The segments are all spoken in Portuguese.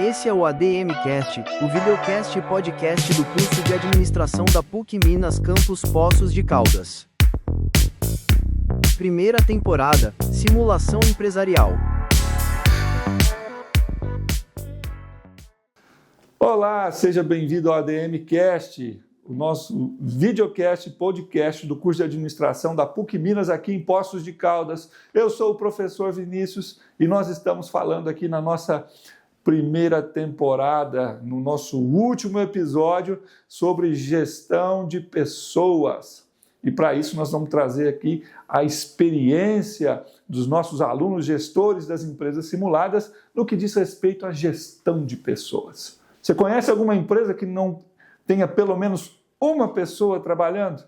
Esse é o ADMcast, o videocast e podcast do curso de administração da PUC Minas Campus Poços de Caldas. Primeira temporada, Simulação Empresarial. Olá, seja bem-vindo ao ADMcast, o nosso videocast e podcast do curso de administração da PUC Minas aqui em Poços de Caldas. Eu sou o professor Vinícius e nós estamos falando aqui na nossa primeira temporada, no nosso último episódio, sobre gestão de pessoas. E para isso nós vamos trazer aqui a experiência dos nossos alunos gestores das empresas simuladas no que diz respeito à gestão de pessoas. Você conhece alguma empresa que não tenha pelo menos uma pessoa trabalhando?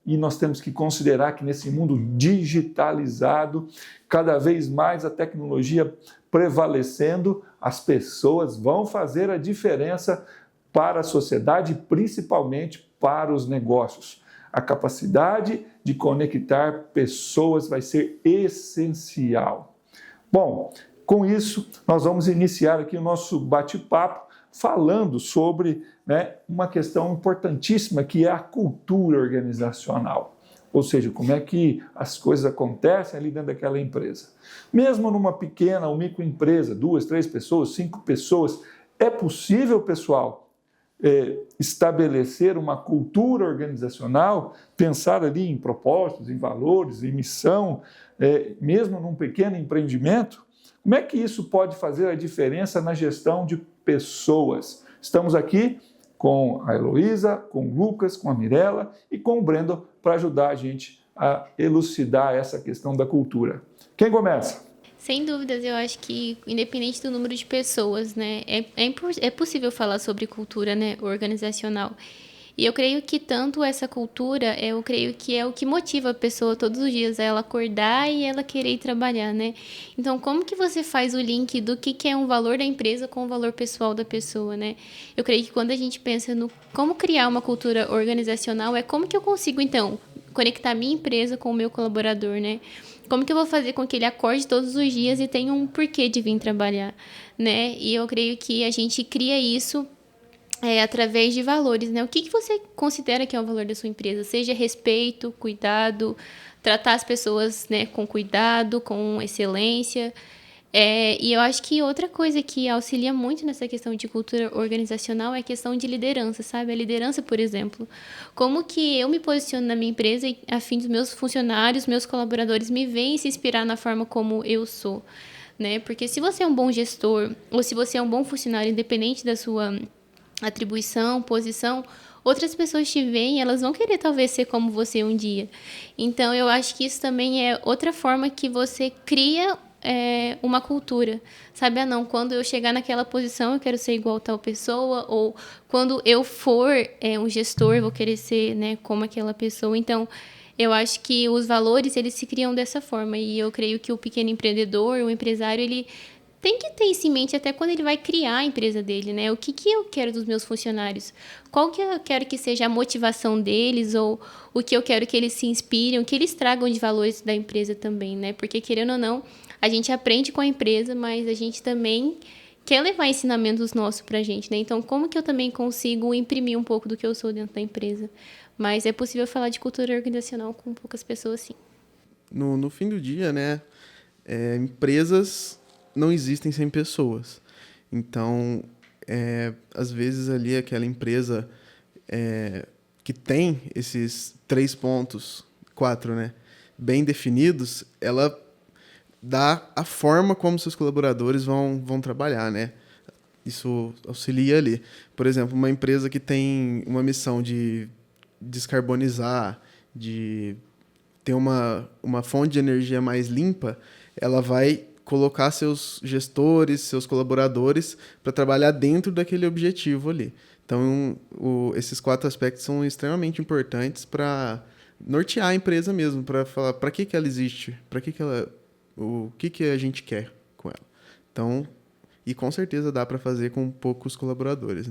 E nós temos que considerar que nesse mundo digitalizado, cada vez mais a tecnologia prevalecendo, as pessoas vão fazer a diferença para a sociedade, principalmente para os negócios. A capacidade de conectar pessoas vai ser essencial. Bom, com isso, nós vamos iniciar aqui o nosso bate-papo falando sobre uma questão importantíssima, que é a cultura organizacional. Ou seja, como é que as coisas acontecem ali dentro daquela empresa. Mesmo numa pequena ou microempresa, 2, 3 pessoas, 5 pessoas, é possível, pessoal, estabelecer uma cultura organizacional, pensar ali em propósitos, em valores, em missão, mesmo num pequeno empreendimento? Como é que isso pode fazer a diferença na gestão de pessoas? Estamos aqui com a Heloísa, com o Lucas, com a Mirella e com o Brendo para ajudar a gente a elucidar essa questão da cultura. Quem começa? Sem dúvidas, eu acho que, independente do número de pessoas, é possível falar sobre cultura, organizacional. E eu creio que tanto essa cultura, eu creio que é o que motiva a pessoa todos os dias, ela acordar e ela querer ir trabalhar, Então, como que você faz o link do que é um valor da empresa com o valor pessoal da pessoa, Eu creio que quando a gente pensa no como criar uma cultura organizacional, é como que eu consigo, então, conectar minha empresa com o meu colaborador, Como que eu vou fazer com que ele acorde todos os dias e tenha um porquê de vir trabalhar, E eu creio que a gente cria isso através de valores, O que você considera que é o valor da sua empresa? Seja respeito, cuidado, tratar as pessoas, com cuidado, com excelência. E eu acho que outra coisa que auxilia muito nessa questão de cultura organizacional é a questão de liderança, sabe? A liderança, por exemplo. Como que eu me posiciono na minha empresa a fim dos meus funcionários, meus colaboradores me veem e se inspirar na forma como eu sou, Porque se você é um bom gestor ou se você é um bom funcionário, independente da sua atribuição, posição, outras pessoas te veem, elas vão querer talvez ser como você um dia. Então, eu acho que isso também é outra forma que você cria uma cultura, sabe? Quando eu chegar naquela posição, eu quero ser igual a tal pessoa, ou quando eu for um gestor, eu vou querer ser, como aquela pessoa. Então, eu acho que os valores, eles se criam dessa forma, e eu creio que o pequeno empreendedor, o empresário, ele tem que ter isso em mente até quando ele vai criar a empresa dele, O que eu quero dos meus funcionários? Qual que eu quero que seja a motivação deles, ou o que eu quero que eles se inspirem, o que eles tragam de valores da empresa também, Porque, querendo ou não, a gente aprende com a empresa, mas a gente também quer levar ensinamentos nossos pra gente, Então, como que eu também consigo imprimir um pouco do que eu sou dentro da empresa? Mas é possível falar de cultura organizacional com poucas pessoas, sim. No fim do dia, empresas não existem sem pessoas. Então, às vezes ali aquela empresa que tem esses 3 pontos, 4, bem definidos, ela dá a forma como seus colaboradores vão trabalhar, Isso auxilia ali. Por exemplo, uma empresa que tem uma missão de descarbonizar, de ter uma fonte de energia mais limpa, ela vai colocar seus gestores, seus colaboradores para trabalhar dentro daquele objetivo ali. Então, esses 4 aspectos são extremamente importantes para nortear a empresa mesmo, para falar para que ela existe, o que a gente quer com ela. Então, e com certeza dá para fazer com poucos colaboradores,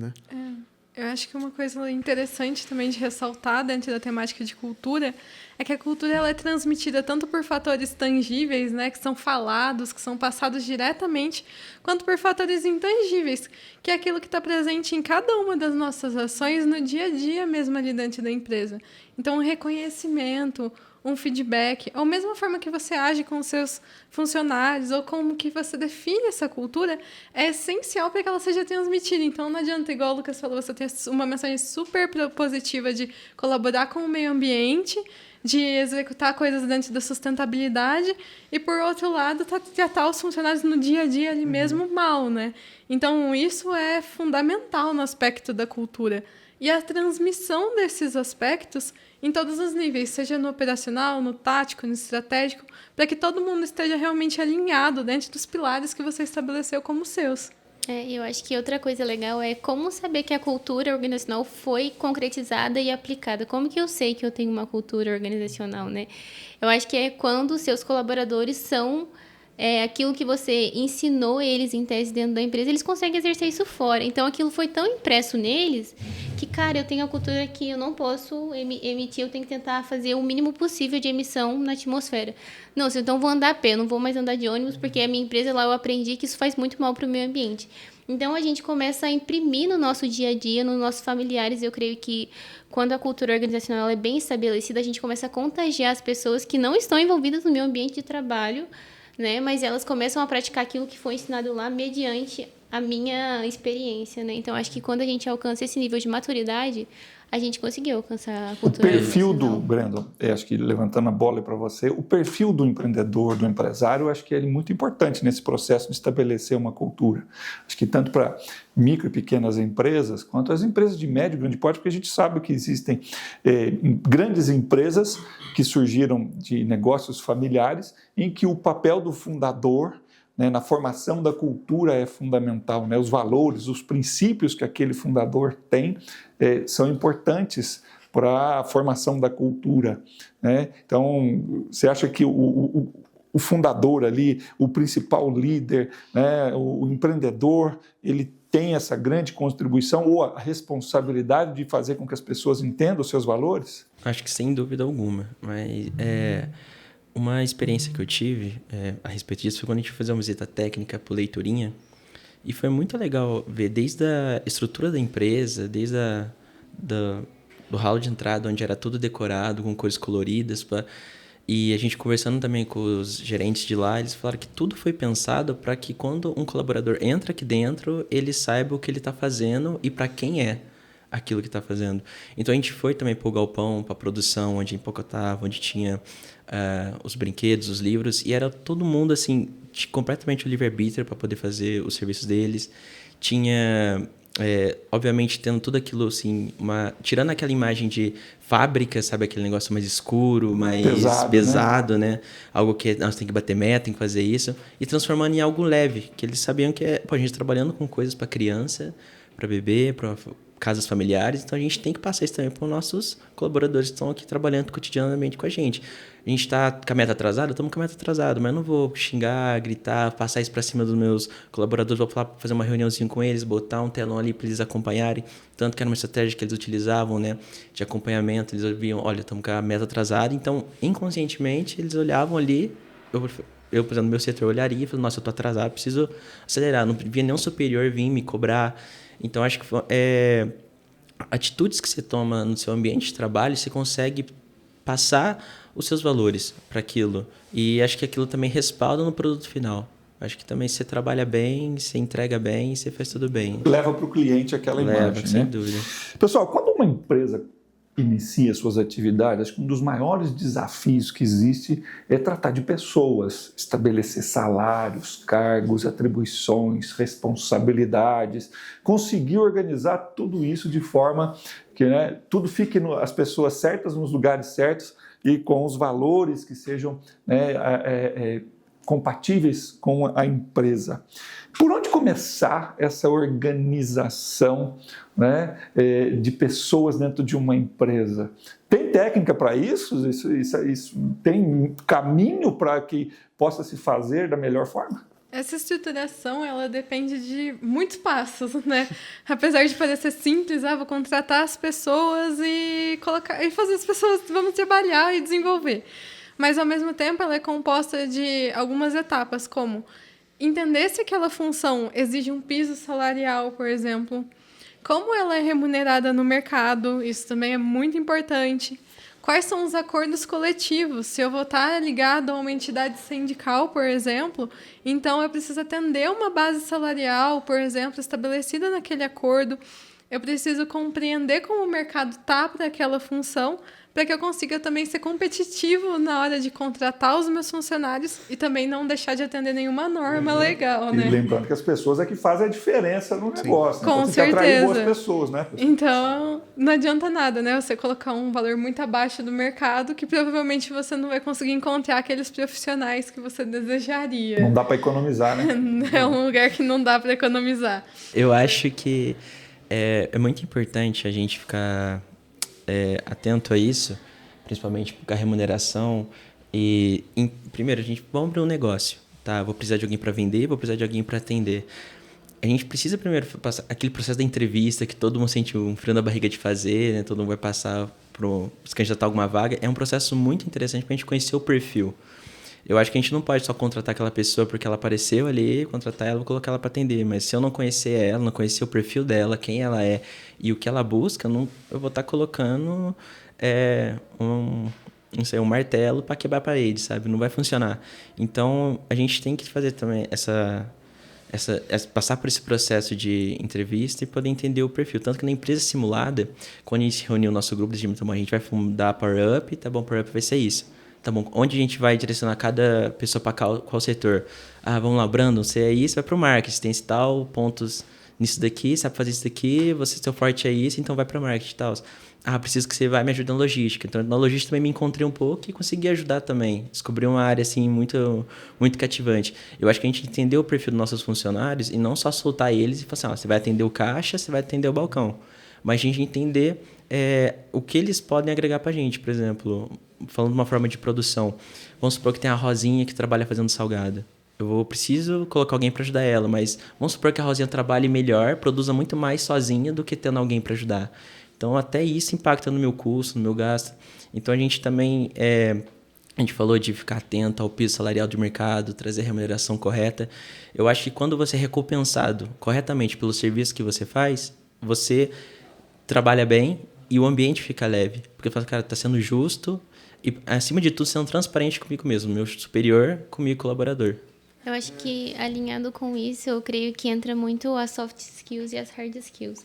Eu acho que uma coisa interessante também de ressaltar dentro da temática de cultura é que a cultura ela é transmitida tanto por fatores tangíveis, né, que são falados, que são passados diretamente, quanto por fatores intangíveis, que é aquilo que está presente em cada uma das nossas ações no dia a dia mesmo ali dentro da empresa. Então, um reconhecimento, um feedback, ou mesmo a forma que você age com os seus funcionários, ou como que você define essa cultura, é essencial para que ela seja transmitida. Então, não adianta, igual o Lucas falou, você ter uma mensagem super positiva de colaborar com o meio ambiente, de executar coisas dentro da sustentabilidade, e, por outro lado, tratar os funcionários no dia a dia ali mesmo mal, né? Então, isso é fundamental no aspecto da cultura. E a transmissão desses aspectos em todos os níveis, seja no operacional, no tático, no estratégico, para que todo mundo esteja realmente alinhado dentro dos pilares que você estabeleceu como seus. Eu acho que outra coisa legal é como saber que a cultura organizacional foi concretizada e aplicada. Como que eu sei que eu tenho uma cultura organizacional, né? Eu acho que é quando seus colaboradores são aquilo que você ensinou eles em tese dentro da empresa, eles conseguem exercer isso fora. Então, aquilo foi tão impresso neles que, cara, eu tenho a cultura que eu não posso emitir, eu tenho que tentar fazer o mínimo possível de emissão na atmosfera. Não, então vou andar a pé, eu não vou mais andar de ônibus, porque a minha empresa lá eu aprendi que isso faz muito mal para o meio ambiente. Então, a gente começa a imprimir no nosso dia a dia, nos nossos familiares. Eu creio que quando a cultura organizacional é bem estabelecida, a gente começa a contagiar as pessoas que não estão envolvidas no meio ambiente de trabalho, né? Mas elas começam a praticar aquilo que foi ensinado lá mediante a minha experiência, né? Então, acho que quando a gente alcança esse nível de maturidade, a gente conseguiu alcançar a cultura. O perfil do, Brandon, acho que levantando a bola para você, o perfil do empreendedor, do empresário, acho que é muito importante nesse processo de estabelecer uma cultura. Acho que tanto para micro e pequenas empresas, quanto as empresas de médio e grande porte, porque a gente sabe que existem grandes empresas que surgiram de negócios familiares, em que o papel do fundador, né, na formação da cultura é fundamental, né? Os valores, os princípios que aquele fundador tem são importantes para a formação da cultura, né? Então, você acha que o fundador ali, o principal líder, né, o empreendedor, ele tem essa grande contribuição ou a responsabilidade de fazer com que as pessoas entendam os seus valores? Acho que sem dúvida alguma, mas uma experiência que eu tive a respeito disso foi quando a gente foi fazer uma visita técnica para o Leiturinha, e foi muito legal ver desde a estrutura da empresa, desde do hall de entrada, onde era tudo decorado, com cores coloridas, e a gente conversando também com os gerentes de lá, eles falaram que tudo foi pensado para que quando um colaborador entra aqui dentro, ele saiba o que ele está fazendo e para quem é aquilo que está fazendo. Então, a gente foi também para o galpão, para a produção, onde empacotava, onde tinha os brinquedos, os livros, e era todo mundo, assim, completamente o livre-arbítrio para poder fazer os serviços deles. Tinha, obviamente, tendo tudo aquilo, assim, tirando aquela imagem de fábrica, sabe, aquele negócio mais escuro, mais pesado, né? Algo que nós tem que bater meta, tem que fazer isso, e transformando em algo leve, que eles sabiam que a gente trabalhando com coisas para criança, para bebê, para casas familiares, então a gente tem que passar isso também para os nossos colaboradores que estão aqui trabalhando cotidianamente com a gente. A gente está com a meta atrasada? Estamos com a meta atrasada, mas eu não vou xingar, gritar, passar isso para cima dos meus colaboradores, vou fazer uma reuniãozinha com eles, botar um telão ali para eles acompanharem, tanto que era uma estratégia que eles utilizavam, né, de acompanhamento, eles viam, olha, estamos com a meta atrasada, então, inconscientemente, eles olhavam ali, eu, por exemplo, no meu setor, eu olharia e falaria, nossa, eu estou atrasado, preciso acelerar, não via nenhum superior vir me cobrar. Então, acho que atitudes que você toma no seu ambiente de trabalho, você consegue passar os seus valores para aquilo. E acho que aquilo também respalda no produto final. Acho que também você trabalha bem, você entrega bem, você faz tudo bem. Leva para o cliente aquela imagem, sem né? dúvida. Pessoal, quando uma empresa inicia suas atividades, acho que um dos maiores desafios que existe é tratar de pessoas, estabelecer salários, cargos, atribuições, responsabilidades, conseguir organizar tudo isso de forma que, né, tudo fique as pessoas certas nos lugares certos e com os valores que sejam, né, compatíveis com a empresa. Por onde começar essa organização, né, de pessoas dentro de uma empresa? Tem técnica para isso? Isso tem caminho para que possa se fazer da melhor forma? Essa estruturação, ela depende de muitos passos, né? Apesar de parecer simples, vou contratar as pessoas e colocar e fazer as pessoas, vamos trabalhar e desenvolver. Mas, ao mesmo tempo, ela é composta de algumas etapas, como entender se aquela função exige um piso salarial, por exemplo. Como ela é remunerada no mercado, isso também é muito importante. Quais são os acordos coletivos? Se eu vou estar ligado a uma entidade sindical, por exemplo, então eu preciso atender uma base salarial, por exemplo, estabelecida naquele acordo. Eu preciso compreender como o mercado está para aquela função, para que eu consiga também ser competitivo na hora de contratar os meus funcionários e também não deixar de atender nenhuma norma legal, né? E lembrando que as pessoas é que fazem a diferença no negócio. Com então, certeza. Tem que atrair boas pessoas, né? Então, não adianta nada, né? Você colocar um valor muito abaixo do mercado que provavelmente você não vai conseguir encontrar aqueles profissionais que você desejaria. Não dá para economizar, né? É um lugar que não dá para economizar. Eu acho que é muito importante a gente ficar atento a isso, principalmente com a remuneração. E, primeiro, vamos abrir um negócio, tá? Vou precisar de alguém para vender, vou precisar de alguém para atender. A gente precisa primeiro passar aquele processo da entrevista que todo mundo sente um frio na barriga de fazer, né? Todo mundo vai passar para se candidatar a alguma vaga. É um processo muito interessante para a gente conhecer o perfil. Eu acho que a gente não pode só contratar aquela pessoa porque ela apareceu ali, contratar ela, vou colocar ela para atender. Mas se eu não conhecer ela, não conhecer o perfil dela, quem ela é e o que ela busca, eu vou estar colocando um martelo para quebrar a parede, sabe? Não vai funcionar. Então, a gente tem que fazer também passar por esse processo de entrevista e poder entender o perfil. Tanto que na empresa simulada, quando a gente reuniu o nosso grupo, a gente vai fundar a Power Up, tá bom, Power Up vai ser isso. Tá bom, onde a gente vai direcionar cada pessoa para qual setor? Vamos lá, Brandon, você é isso, vai para o marketing, tem esse tal, pontos nisso daqui, sabe fazer isso daqui, seu forte é isso, então vai para o marketing e tal. Preciso que você vai me ajudar na logística. Então, na logística também me encontrei um pouco e consegui ajudar também. Descobri uma área, assim, muito, muito cativante. Eu acho que a gente entendeu o perfil dos nossos funcionários e não só soltar eles e falar assim, você vai atender o caixa, você vai atender o balcão. Mas a gente entender o que eles podem agregar para a gente. Por exemplo, falando de uma forma de produção, vamos supor que tem a Rosinha que trabalha fazendo salgado. Preciso colocar alguém para ajudar ela, mas vamos supor que a Rosinha trabalhe melhor, produza muito mais sozinha do que tendo alguém para ajudar. Então, até isso impacta no meu custo, no meu gasto. Então, a gente também... a gente falou de ficar atento ao piso salarial do mercado, trazer a remuneração correta. Eu acho que quando você é recompensado corretamente pelo serviço que você faz, você trabalha bem e o ambiente fica leve. Porque eu falo, cara, está sendo justo e, acima de tudo, sendo transparente comigo mesmo, meu superior, comigo, colaborador. Eu acho que, alinhado com isso, eu creio que entra muito as soft skills e as hard skills.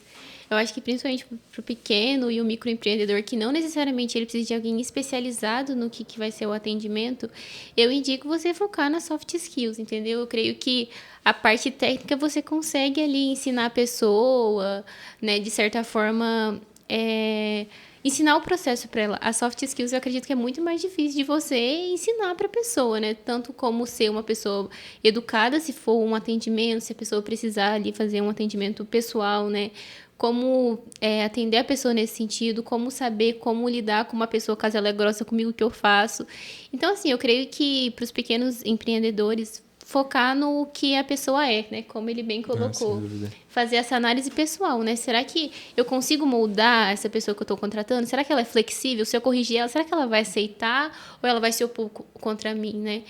Eu acho que, principalmente para o pequeno e o microempreendedor, que não necessariamente ele precisa de alguém especializado no que vai ser o atendimento, eu indico você focar nas soft skills, entendeu? Eu creio que a parte técnica você consegue ali ensinar a pessoa, né? De certa forma, ensinar o processo para ela. As soft skills eu acredito que é muito mais difícil de você ensinar para a pessoa, né? Tanto como ser uma pessoa educada, se for um atendimento, se a pessoa precisar ali fazer um atendimento pessoal, né? Como atender a pessoa nesse sentido, como saber como lidar com uma pessoa caso ela é grossa comigo, o que eu faço. Então, assim, eu creio que para os pequenos empreendedores, focar no que a pessoa é, né? Como ele bem colocou. Fazer essa análise pessoal, né? Será que eu consigo moldar essa pessoa que eu estou contratando? Será que ela é flexível? Se eu corrigir ela, será que ela vai aceitar ou ela vai se opor contra mim, né?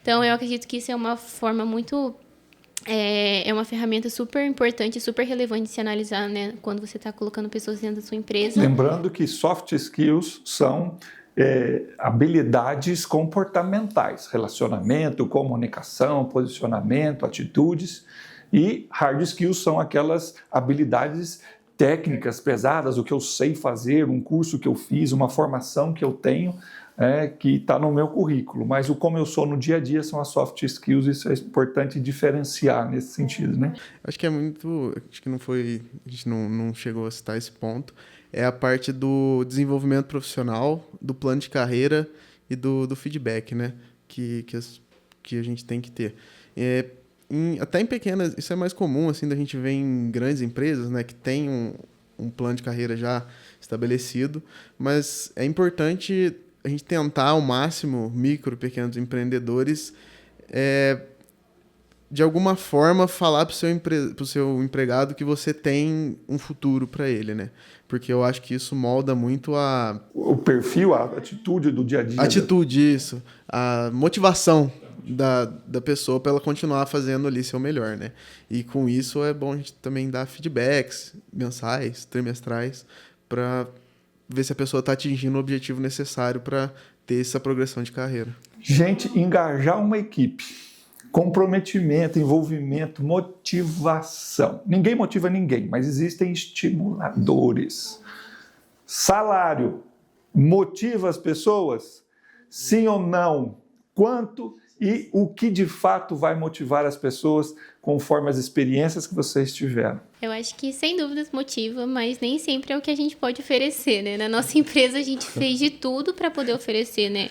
Então, eu acredito que isso é uma forma muito... É uma ferramenta super importante, super relevante de se analisar, né? Quando você está colocando pessoas dentro da sua empresa. Lembrando que soft skills são habilidades comportamentais, relacionamento, comunicação, posicionamento, atitudes. E hard skills são aquelas habilidades técnicas pesadas, o que eu sei fazer, um curso que eu fiz, uma formação que eu tenho, que está no meu currículo. Mas o como eu sou no dia a dia são as soft skills, isso é importante diferenciar nesse sentido, né? Acho que não foi, a gente não chegou a citar esse ponto, é a parte do desenvolvimento profissional, do plano de carreira e do feedback, né? Que a gente tem que ter. Até em pequenas, isso é mais comum, assim, da gente ver em grandes empresas, né? Que tem um plano de carreira já estabelecido, mas é importante a gente tentar ao máximo, micro, pequenos empreendedores, de alguma forma, falar pro seu empregado que você tem um futuro para ele, né? Porque eu acho que isso molda muito O perfil, a atitude do dia a dia. atitude, isso. A motivação da pessoa para ela continuar fazendo ali seu melhor, né? E com isso é bom a gente também dar feedbacks mensais, trimestrais, para ver se a pessoa está atingindo o objetivo necessário para ter essa progressão de carreira. Gente, engajar uma equipe, comprometimento, envolvimento, motivação. Ninguém motiva ninguém, mas existem estimuladores. Salário motiva as pessoas? Sim ou não? Quanto e o que de fato vai motivar as pessoas conforme as experiências que vocês tiveram? Eu acho que, sem dúvidas, motiva, mas nem sempre é o que a gente pode oferecer, né? Na nossa empresa, a gente fez de tudo para poder oferecer, né,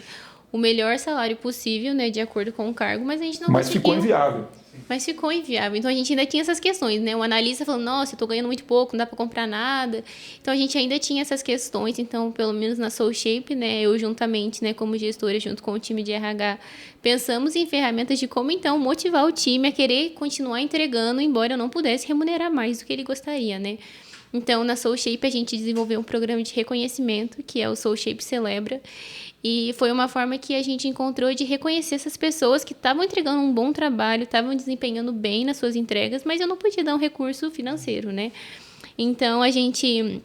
o melhor salário possível, né, de acordo com o cargo, mas a gente não Mas conseguiu. ficou inviável. Mas ficou inviável. Então, a gente ainda tinha essas questões, né? O analista falando, nossa, eu tô ganhando muito pouco, não dá para comprar nada. Então, a gente ainda tinha essas questões. Então, pelo menos na SoulShape, né, eu juntamente, né, como gestora, junto com o time de RH, pensamos em ferramentas de como, então, motivar o time a querer continuar entregando, embora eu não pudesse remunerar mais do que ele gostaria, né? Então, na SoulShape, a gente desenvolveu um programa de reconhecimento, que é o SoulShape Celebra. E foi uma forma que a gente encontrou de reconhecer essas pessoas que estavam entregando um bom trabalho, estavam desempenhando bem nas suas entregas, mas eu não podia dar um recurso financeiro, né? Então, a gente,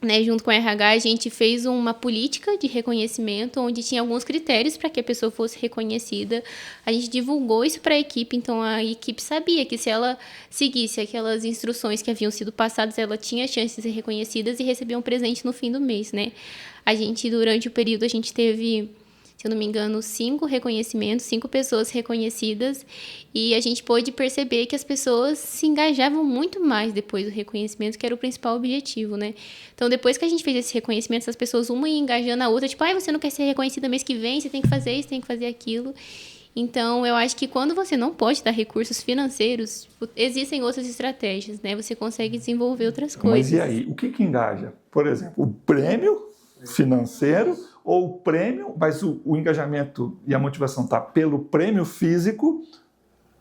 né, junto com a RH, a gente fez uma política de reconhecimento, onde tinha alguns critérios para que a pessoa fosse reconhecida. A gente divulgou isso para a equipe, então a equipe sabia que se ela seguisse aquelas instruções que haviam sido passadas, ela tinha chance de ser reconhecida e receber um presente no fim do mês, né? A gente, durante o período, a gente teve, se eu não me engano, 5 reconhecimentos, 5 pessoas reconhecidas, e a gente pôde perceber que as pessoas se engajavam muito mais depois do reconhecimento, que era o principal objetivo, né? Então, depois que a gente fez esse reconhecimento, essas pessoas, uma ia engajando a outra, tipo, você não quer ser reconhecida mês que vem, você tem que fazer isso, tem que fazer aquilo. Então, eu acho que quando você não pode dar recursos financeiros, existem outras estratégias, né? Você consegue desenvolver outras coisas. Mas e aí, o que engaja? Por exemplo, o prêmio financeiro ou o prêmio, mas o engajamento e a motivação está pelo prêmio físico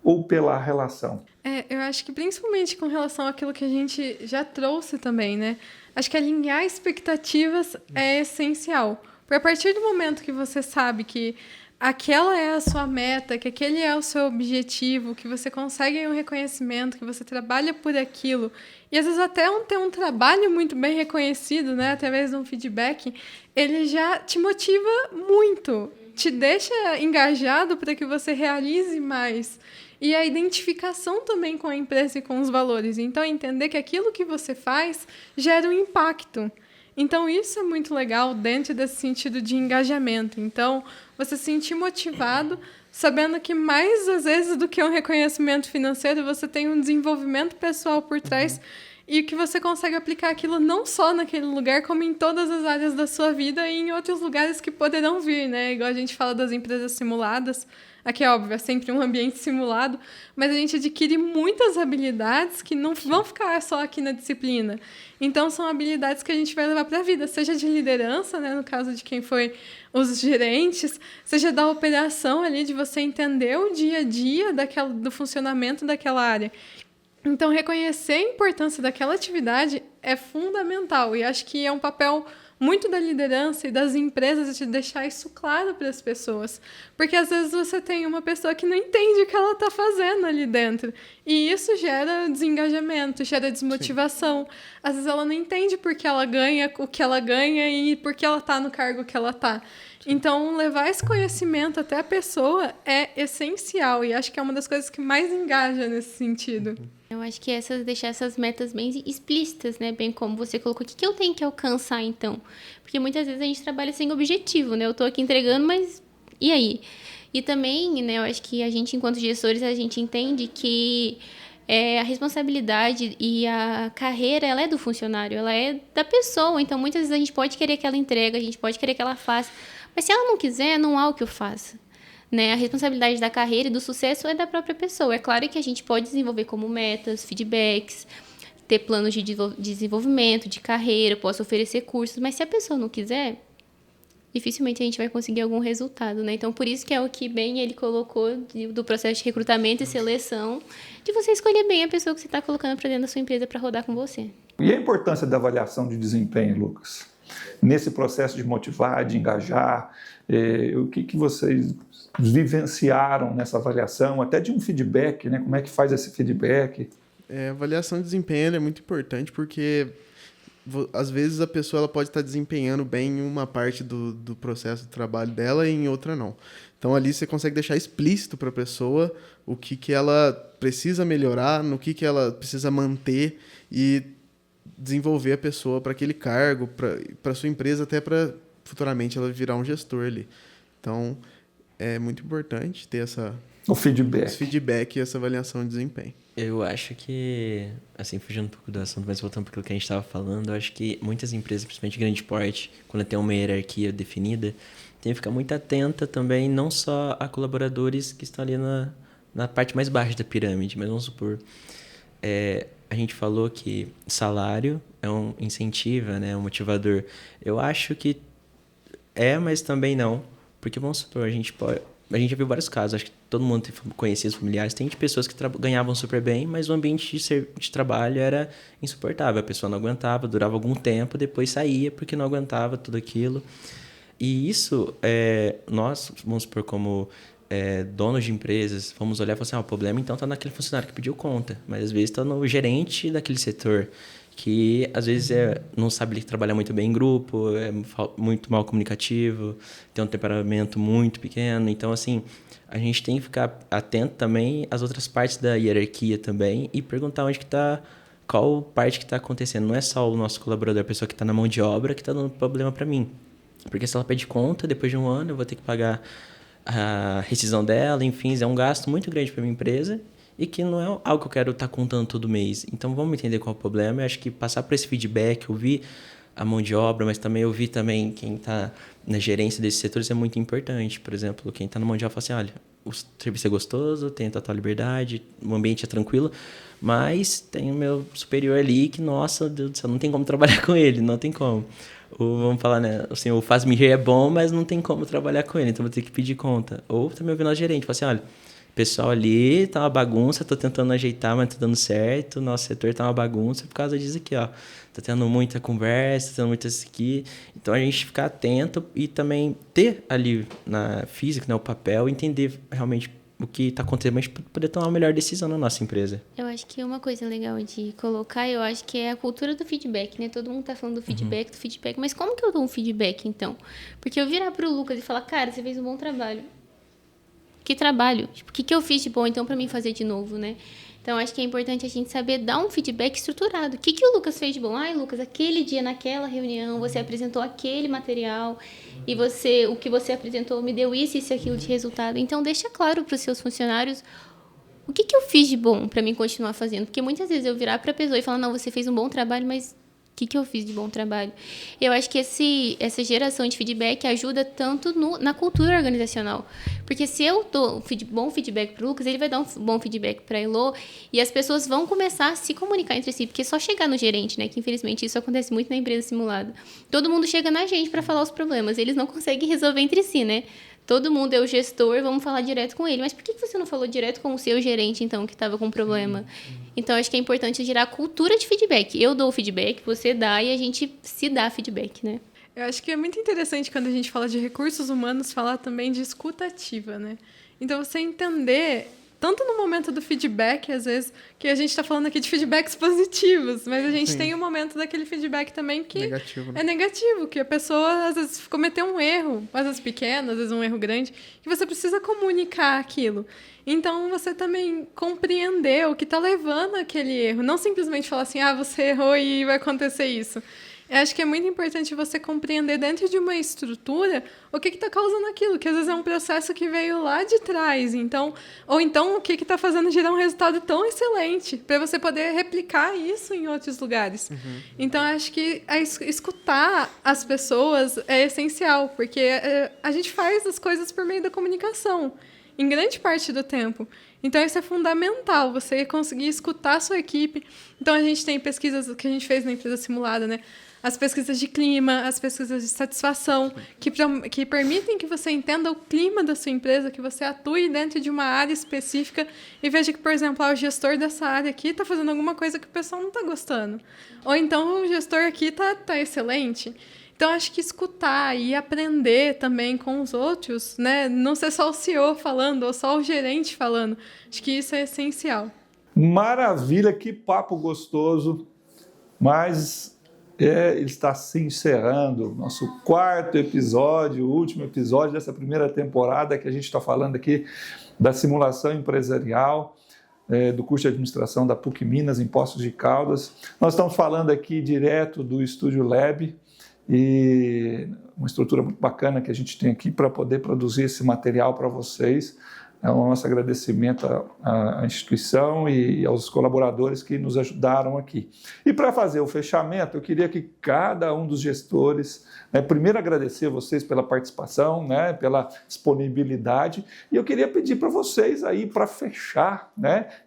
ou pela relação? Eu acho que principalmente com relação àquilo que a gente já trouxe também, né? Acho que alinhar expectativas é essencial. Porque a partir do momento que você sabe que aquela é a sua meta, que aquele é o seu objetivo, que você consegue um reconhecimento, que você trabalha por aquilo, e às vezes até ter um trabalho muito bem reconhecido, né, através de um feedback, ele já te motiva muito, te deixa engajado para que você realize mais. E a identificação também com a empresa e com os valores. Então, entender que aquilo que você faz gera um impacto. Então, isso é muito legal dentro desse sentido de engajamento. Então, você se sentir motivado, sabendo que mais, às vezes, do que um reconhecimento financeiro, você tem um desenvolvimento pessoal por trás e que você consegue aplicar aquilo não só naquele lugar, como em todas as áreas da sua vida e em outros lugares que poderão vir, né? Igual a gente fala das empresas simuladas. Aqui, é óbvio, é sempre um ambiente simulado, mas a gente adquire muitas habilidades que não vão ficar só aqui na disciplina. Então, são habilidades que a gente vai levar para a vida, seja de liderança, né, no caso de quem foi os gerentes, seja da operação ali, de você entender o dia a dia do funcionamento daquela área. Então, reconhecer a importância daquela atividade é fundamental e acho que é um papel muito da liderança e das empresas de deixar isso claro para as pessoas. Porque, às vezes, você tem uma pessoa que não entende o que ela está fazendo ali dentro. E isso gera desengajamento, gera desmotivação. Sim. Às vezes, ela não entende por que ela ganha o que ela ganha e por que ela está no cargo que ela está. Então, levar esse conhecimento até a pessoa é essencial. E acho que é uma das coisas que mais engaja nesse sentido. Eu acho que deixar essas metas bem explícitas, né? Bem como você colocou. O que eu tenho que alcançar, então? Porque muitas vezes a gente trabalha sem objetivo, né? Eu tô aqui entregando, mas e aí? E também, né? Eu acho que a gente, enquanto gestores, a gente entende que a responsabilidade e a carreira, ela é do funcionário, ela é da pessoa. Então, muitas vezes a gente pode querer que ela entregue, a gente pode querer que ela faça. Mas se ela não quiser, não há o que eu faça. Né? A responsabilidade da carreira e do sucesso é da própria pessoa. É claro que a gente pode desenvolver como metas, feedbacks, ter planos de desenvolvimento, de carreira, posso oferecer cursos, mas se a pessoa não quiser, dificilmente a gente vai conseguir algum resultado, né? Então, por isso que é o que bem ele colocou do processo de recrutamento e seleção, de você escolher bem a pessoa que você está colocando para dentro da sua empresa para rodar com você. E a importância da avaliação de desempenho, Lucas? Nesse processo de motivar, de engajar, o que vocês vivenciaram nessa avaliação, até de um feedback, né? Como é que faz esse feedback? A avaliação de desempenho é muito importante porque às vezes a pessoa ela pode estar desempenhando bem em uma parte do processo de trabalho dela e em outra não. Então ali você consegue deixar explícito para a pessoa o que ela precisa melhorar, no que ela precisa manter e desenvolver a pessoa para aquele cargo, para a sua empresa, até para futuramente ela virar um gestor ali. Então é muito importante ter esse feedback e essa avaliação de desempenho. Eu acho que, assim, fugindo um pouco do assunto, mas voltando para aquilo que a gente estava falando, eu acho que muitas empresas, principalmente grande porte, quando tem uma hierarquia definida, tem que ficar muito atenta também, não só a colaboradores que estão ali na parte mais baixa da pirâmide, mas vamos supor, a gente falou que salário é um incentivo, né, um motivador. Eu acho que mas também não, porque vamos supor, a gente já viu vários casos, acho que todo mundo tem conhecidos familiares, tem de pessoas que ganhavam super bem, mas o ambiente de trabalho era insuportável, a pessoa não aguentava, durava algum tempo, depois saía porque não aguentava tudo aquilo. E isso, nós, vamos supor, como donos de empresas, vamos olhar e falar assim, o problema então está naquele funcionário que pediu conta, mas às vezes está no gerente daquele setor, que às vezes não sabe trabalhar muito bem em grupo, é muito mal comunicativo, tem um temperamento muito pequeno. Então, assim, a gente tem que ficar atento também às outras partes da hierarquia também e perguntar onde que está, qual parte que está acontecendo. Não é só o nosso colaborador, a pessoa que está na mão de obra, que está dando problema para mim. Porque se ela pede conta, depois de um ano eu vou ter que pagar a rescisão dela, enfim, é um gasto muito grande para minha empresa e que não é algo que eu quero estar contando todo mês. Então, vamos entender qual é o problema. Eu acho que passar por esse feedback, ouvir a mão de obra, mas também ouvir também quem está na gerência desses setores é muito importante. Por exemplo, quem está na mão de obra fala assim, olha, o serviço é gostoso, tem a total liberdade, o ambiente é tranquilo, mas tem o meu superior ali que, nossa, Deus do céu, não tem como trabalhar com ele, não tem como. Vamos falar, né? Assim, o faz-me rir é bom, mas não tem como trabalhar com ele, então vou ter que pedir conta. Ou também ouvir nosso gerente, falar assim, olha, o pessoal ali tá uma bagunça, tô tentando ajeitar, mas não tá dando certo, nosso setor tá uma bagunça por causa disso aqui, ó. Tá tendo muita conversa, tá tendo muito isso aqui. Então, a gente ficar atento e também ter ali na física, né, o papel, entender realmente o que está acontecendo, mas poder tomar a melhor decisão na nossa empresa. Eu acho que uma coisa legal de colocar, eu acho que é a cultura do feedback, né? Todo mundo tá falando do feedback, mas como que eu dou um feedback, então? Porque eu virar pro Lucas e falar, cara, você fez um bom trabalho. Que trabalho? Tipo, o que eu fiz de bom, então, para mim fazer de novo, né? Então, acho que é importante a gente saber dar um feedback estruturado. O que o Lucas fez de bom? Ai, Lucas, aquele dia, naquela reunião, você apresentou aquele material e o que você apresentou me deu isso e aquilo de resultado. Então, deixa claro para os seus funcionários o que eu fiz de bom para mim continuar fazendo. Porque muitas vezes eu virar para a pessoa e falar, não, você fez um bom trabalho, mas o que eu fiz de bom trabalho? Eu acho que essa geração de feedback ajuda tanto na cultura organizacional. Porque se eu dou bom feedback para o Lucas, ele vai dar um bom feedback para a Elô e as pessoas vão começar a se comunicar entre si. Porque só chegar no gerente, né? Que infelizmente isso acontece muito na empresa simulada. Todo mundo chega na gente para falar os problemas. Eles não conseguem resolver entre si, né? Todo mundo é o gestor, vamos falar direto com ele. Mas por que você não falou direto com o seu gerente, então, que estava com problema? Então, acho que é importante gerar cultura de feedback. Eu dou o feedback, você dá e a gente se dá feedback, né? Eu acho que é muito interessante quando a gente fala de recursos humanos, falar também de escuta ativa, né? Então, você entender, tanto no momento do feedback, às vezes, que a gente está falando aqui de feedbacks positivos, mas a gente tem um momento daquele feedback também que negativo, né? é negativo, que a pessoa, às vezes, cometeu um erro, às vezes pequeno, às vezes um erro grande, que você precisa comunicar aquilo. Então, você também compreender o que está levando aquele erro, não simplesmente falar assim, você errou e vai acontecer isso. Eu acho que é muito importante você compreender dentro de uma estrutura o que está causando aquilo, que às vezes é um processo que veio lá de trás, ou então o que está fazendo gerar um resultado tão excelente, para você poder replicar isso em outros lugares. Então, acho que escutar as pessoas é essencial, porque a gente faz as coisas por meio da comunicação. em grande parte do tempo. Então, isso é fundamental, você conseguir escutar a sua equipe. Então, a gente tem pesquisas que a gente fez na empresa simulada, né? As pesquisas de clima, as pesquisas de satisfação, que permitem que você entenda o clima da sua empresa, que você atue dentro de uma área específica e veja que, por exemplo, o gestor dessa área aqui está fazendo alguma coisa que o pessoal não está gostando. Ou então, o gestor aqui está excelente. Então, acho que escutar e aprender também com os outros, né? Não ser só o CEO falando ou só o gerente falando. Acho que isso é essencial. Maravilha, que papo gostoso. Mas ele está se encerrando. Nosso 4º episódio, o último episódio dessa primeira temporada que a gente está falando aqui da simulação empresarial do curso de administração da PUC Minas, em Poços de Caldas. Nós estamos falando aqui direto do Estúdio Lab, e uma estrutura muito bacana que a gente tem aqui para poder produzir esse material para vocês. É o nosso agradecimento à instituição e aos colaboradores que nos ajudaram aqui. E para fazer o fechamento, eu queria que cada um dos gestores, primeiro agradecer a vocês pela participação, pela disponibilidade, e eu queria pedir para vocês aí para fechar,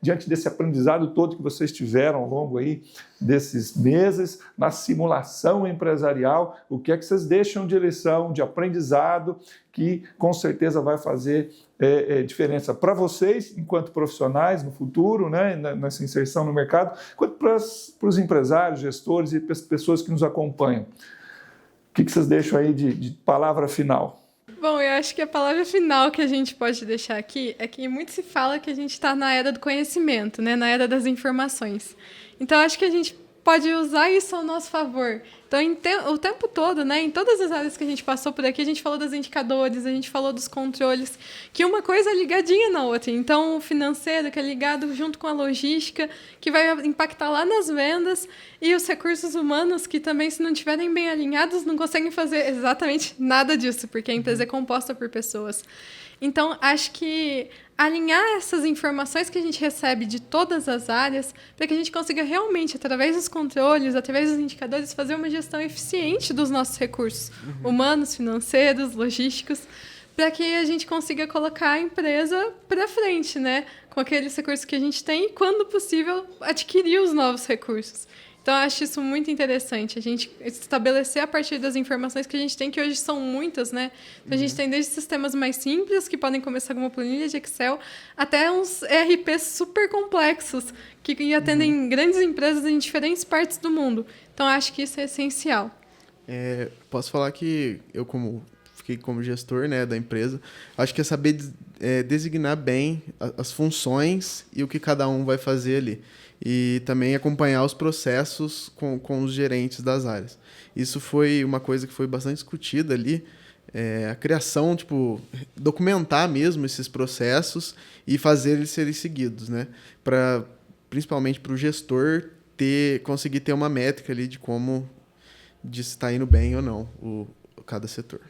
diante desse aprendizado todo que vocês tiveram ao longo aí desses meses na simulação empresarial, o que é que vocês deixam de lição, de aprendizado, que com certeza vai fazer diferença para vocês, enquanto profissionais no futuro, nessa inserção no mercado, quanto para os empresários, gestores e pessoas que nos acompanham. O que vocês deixam aí de palavra final? Bom, eu acho que a palavra final que a gente pode deixar aqui é que muito se fala que a gente está na era do conhecimento, na era das informações. Então, acho que a gente pode usar isso ao nosso favor. Então, o tempo todo, em todas as áreas que a gente passou por aqui, a gente falou dos indicadores, a gente falou dos controles, que uma coisa é ligadinha na outra. Então, o financeiro, que é ligado junto com a logística, que vai impactar lá nas vendas, e os recursos humanos, que também, se não estiverem bem alinhados, não conseguem fazer exatamente nada disso, porque a empresa é composta por pessoas. Então, acho que alinhar essas informações que a gente recebe de todas as áreas para que a gente consiga realmente, através dos controles, através dos indicadores, fazer uma gestão eficiente dos nossos recursos humanos, financeiros, logísticos, para que a gente consiga colocar a empresa para frente, com aqueles recursos que a gente tem e, quando possível, adquirir os novos recursos. Então, eu acho isso muito interessante, a gente estabelecer a partir das informações que a gente tem, que hoje são muitas, Então, a gente tem desde sistemas mais simples, que podem começar com uma planilha de Excel, até uns ERPs super complexos, que atendem grandes empresas em diferentes partes do mundo. Então, eu acho que isso é essencial. Posso falar que eu, fiquei como gestor da empresa, acho que é saber designar bem as funções e o que cada um vai fazer ali. E também acompanhar os processos com os gerentes das áreas. Isso foi uma coisa que foi bastante discutida ali, a criação, documentar mesmo esses processos e fazer eles serem seguidos, principalmente para o gestor conseguir ter uma métrica ali de se está indo bem ou não cada setor.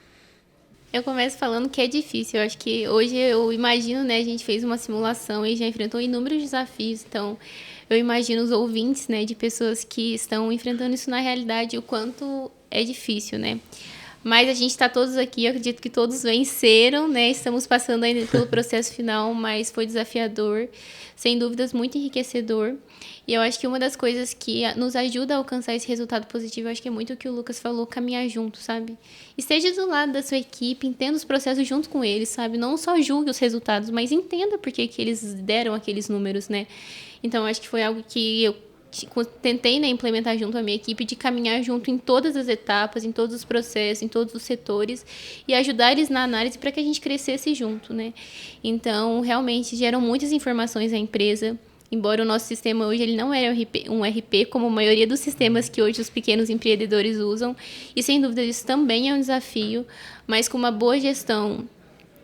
Eu começo falando que é difícil. Eu acho que hoje eu imagino, a gente fez uma simulação e já enfrentou inúmeros desafios. Então, eu imagino os ouvintes, de pessoas que estão enfrentando isso na realidade, o quanto é difícil, Mas a gente está todos aqui, eu acredito que todos venceram, Estamos passando ainda pelo processo final, mas foi desafiador, sem dúvidas muito enriquecedor. E eu acho que uma das coisas que nos ajuda a alcançar esse resultado positivo, eu acho que é muito o que o Lucas falou, caminhar junto, sabe? Esteja do lado da sua equipe, entenda os processos junto com eles, sabe? Não só julgue os resultados, mas entenda por que eles deram aqueles números, Então, eu acho que foi algo que eu tentei implementar junto à minha equipe, de caminhar junto em todas as etapas, em todos os processos, em todos os setores, e ajudar eles na análise para que a gente crescesse junto, Então, realmente, geram muitas informações à empresa. Embora o nosso sistema hoje ele não era um RP, como a maioria dos sistemas que hoje os pequenos empreendedores usam, e sem dúvida isso também é um desafio, mas com uma boa gestão,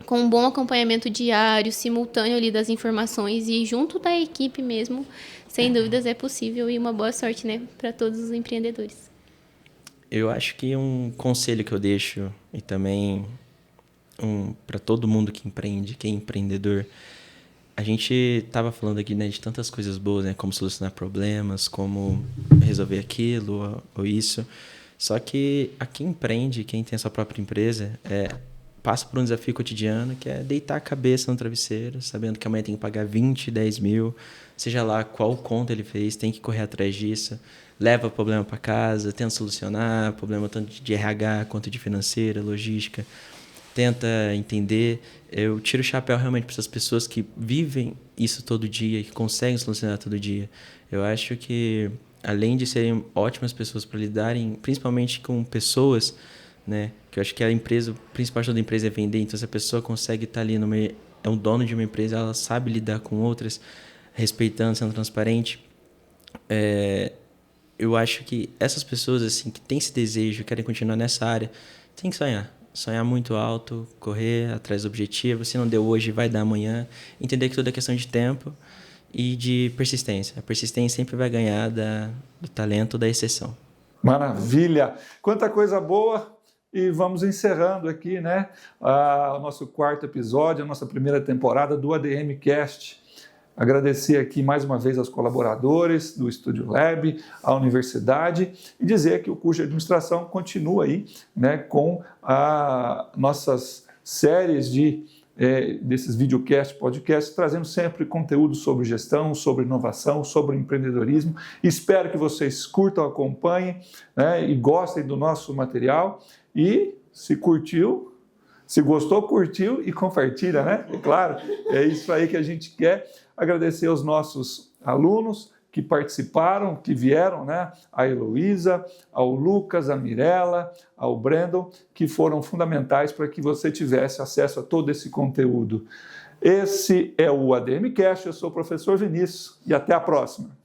com um bom acompanhamento diário, simultâneo ali das informações e junto da equipe mesmo, sem dúvidas é possível, e uma boa sorte, para todos os empreendedores. Eu acho que um conselho que eu deixo, e também para todo mundo que empreende, que é empreendedor, a gente estava falando aqui de tantas coisas boas, como solucionar problemas, como resolver aquilo ou isso. Só que a quem empreende, quem tem a sua própria empresa, passa por um desafio cotidiano, que é deitar a cabeça no travesseiro, sabendo que amanhã tem que pagar 20, 10 mil, seja lá qual conta ele fez, tem que correr atrás disso, leva o problema para casa, tenta solucionar, problema tanto de RH quanto de financeira, logística, tenta entender. Eu tiro o chapéu realmente para essas pessoas que vivem isso todo dia, que conseguem solucionar todo dia. Eu acho que, além de serem ótimas pessoas para lidarem, principalmente com pessoas, né? Que eu acho que a empresa, o principal da empresa é vender, então se a pessoa consegue estar ali, é um dono de uma empresa, ela sabe lidar com outras, respeitando, sendo transparente. Eu acho que essas pessoas assim, que têm esse desejo, querem continuar nessa área, tem que sonhar muito alto, correr atrás do objetivo. Se não deu hoje, vai dar amanhã. Entender que tudo é questão de tempo e de persistência. A persistência sempre vai ganhar do talento, da exceção. Maravilha! Quanta coisa boa! E vamos encerrando aqui, né, o nosso 4º episódio, a nossa primeira temporada do ADM Cast. Agradecer aqui mais uma vez aos colaboradores do Studio Lab, à universidade, e dizer que o curso de administração continua aí, né, com nossas séries desses videocasts, podcasts, trazendo sempre conteúdo sobre gestão, sobre inovação, sobre empreendedorismo. Espero que vocês curtam, acompanhem, né, e gostem do nosso material. E se curtiu, se gostou, curtiu e compartilha, né? É claro, é isso aí que a gente quer. Agradecer aos nossos alunos que participaram, que vieram, né? A Heloísa, ao Lucas, a Mirella, ao Brandon, que foram fundamentais para que você tivesse acesso a todo esse conteúdo. Esse é o ADM Cast, eu sou o professor Vinícius e até a próxima.